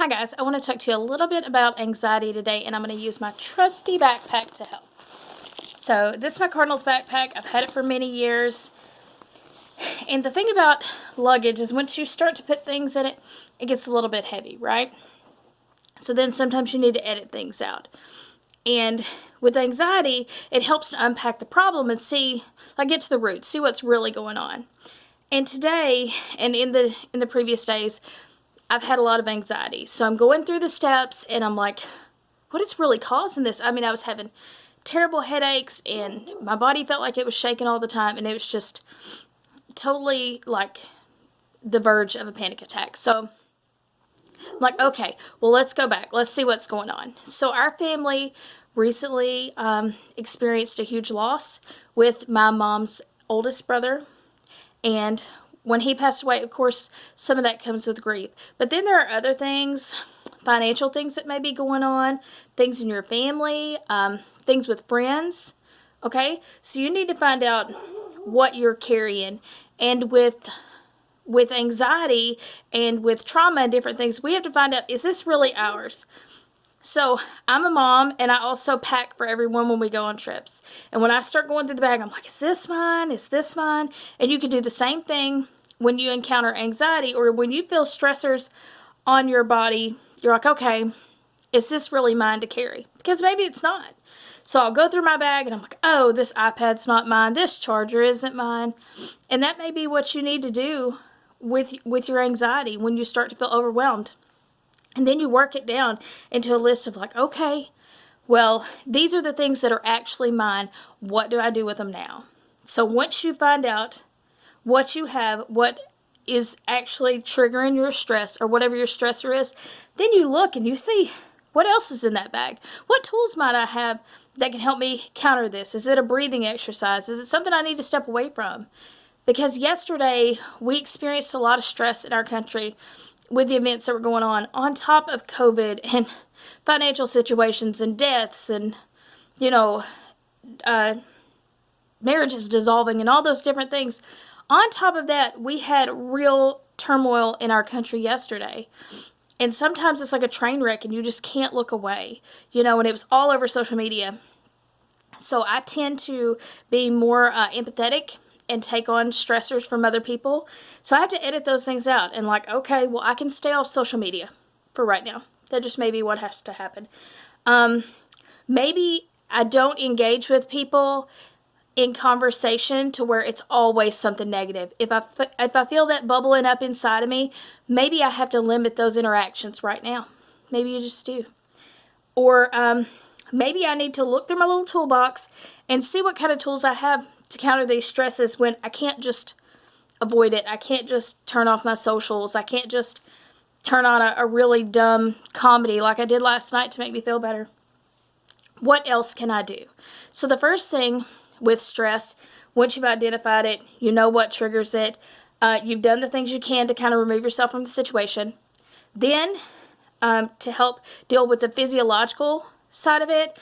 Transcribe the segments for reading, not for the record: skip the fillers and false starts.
Hi guys, I want to talk to you a little bit about anxiety today, and I'm going to use my trusty backpack to help. So this is my Cardinals backpack. I've had it for many years. And the thing about luggage is once you start to put things in it, it gets a little bit heavy, right? So then sometimes you need to edit things out. And with anxiety, it helps to unpack the problem and get to the root, see what's really going on. And today, and in the previous days, I've had a lot of anxiety. So I'm going through the steps and I'm like, what is really causing this? I mean, I was having terrible headaches and my body felt like it was shaking all the time, and it was just totally like the verge of a panic attack. So I'm like, okay, well, let's go back. Let's see what's going on. So our family recently experienced a huge loss with my mom's oldest brother, and when he passed away, of course, some of that comes with grief. But then there are other things, financial things that may be going on, things in your family, things with friends, okay? So you need to find out what you're carrying. And with anxiety and with trauma and different things, we have to find out, is this really ours? So I'm a mom, and I also pack for everyone when we go on trips. And when I start going through the bag, I'm like, is this mine? Is this mine? And you can do the same thing when you encounter anxiety or when you feel stressors on your body. You're like, okay, is this really mine to carry? Because maybe it's not. So I'll go through my bag and I'm like, oh, this iPad's not mine. This charger isn't mine. And that may be what you need to do with your anxiety when you start to feel overwhelmed. And then you work it down into a list of like, okay, well, these are the things that are actually mine. What do I do with them now? So once you find out what you have, what is actually triggering your stress or whatever your stressor is, then you look and you see what else is in that bag. What tools might I have that can help me counter this? Is it a breathing exercise? Is it something I need to step away from? Because yesterday we experienced a lot of stress in our country with the events that were going on top of COVID and financial situations and deaths and, marriages dissolving and all those different things. On top of that, we had real turmoil in our country yesterday. And sometimes it's like a train wreck and you just can't look away, and it was all over social media. So I tend to be more empathetic and take on stressors from other people. So I have to edit those things out and okay, well, I can stay off social media for right now. That just may be what has to happen. Maybe I don't engage with people in conversation to where it's always something negative. If I feel that bubbling up inside of me, maybe I have to limit those interactions right now. Maybe you just do. Or maybe I need to look through my little toolbox and see what kind of tools I have to counter these stresses when I can't just avoid it. I can't just turn off my socials. I can't just turn on a really dumb comedy like I did last night to make me feel better. What else can I do? So the first thing with stress, once you've identified it, you know what triggers it, you've done the things you can to kind of remove yourself from the situation. Then, to help deal with the physiological side of it,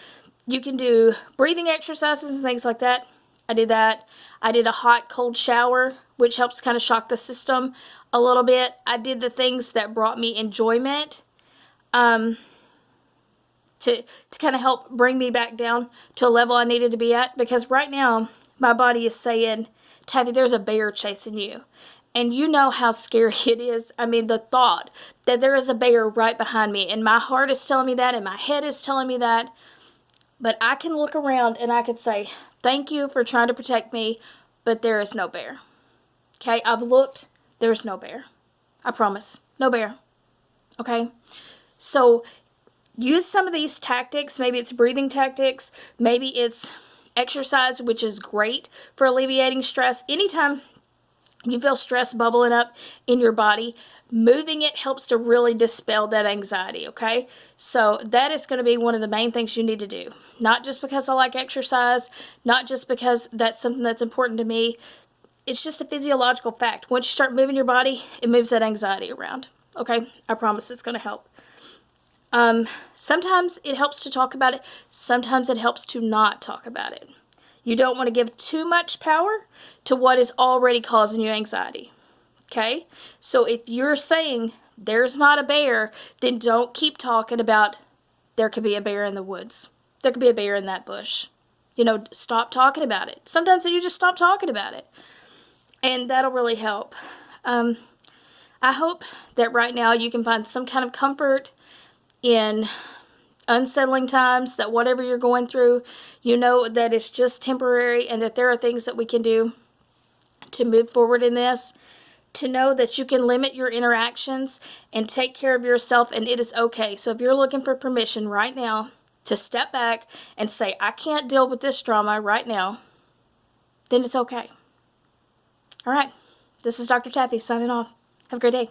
you can do breathing exercises and things like that. I did that. I did a hot, cold shower, which helps kind of shock the system a little bit. I did the things that brought me enjoyment to kind of help bring me back down to a level I needed to be at. Because right now, my body is saying, Taffy, there's a bear chasing you. And you know how scary it is. I mean, the thought that there is a bear right behind me. And my heart is telling me that, and my head is telling me that. But I can look around and I can say, thank you for trying to protect me, but there is no bear. Okay, I've looked, there's no bear. I promise, no bear. Okay, so use some of these tactics. Maybe it's breathing tactics. Maybe it's exercise, which is great for alleviating stress. Anytime you feel stress bubbling up in your body, moving it helps to really dispel that anxiety, okay? So that is going to be one of the main things you need to do. Not just because I like exercise, not just because that's something that's important to me. It's just a physiological fact. Once you start moving your body, it moves that anxiety around, okay? I promise it's going to help. Sometimes it helps to talk about it. Sometimes it helps to not talk about it. You don't want to give too much power to what is already causing you anxiety. Okay? So if you're saying there's not a bear, then don't keep talking about there could be a bear in the woods. There could be a bear in that bush. Stop talking about it. Sometimes you just stop talking about it. And that'll really help. I hope that right now you can find some kind of comfort in unsettling times, that whatever you're going through, you know that it's just temporary and that there are things that we can do to move forward in this, to know that you can limit your interactions and take care of yourself, and it is okay. So if you're looking for permission right now to step back and say, I can't deal with this drama right now, then it's okay. All right, this is Dr. Taffy signing off. Have a great day.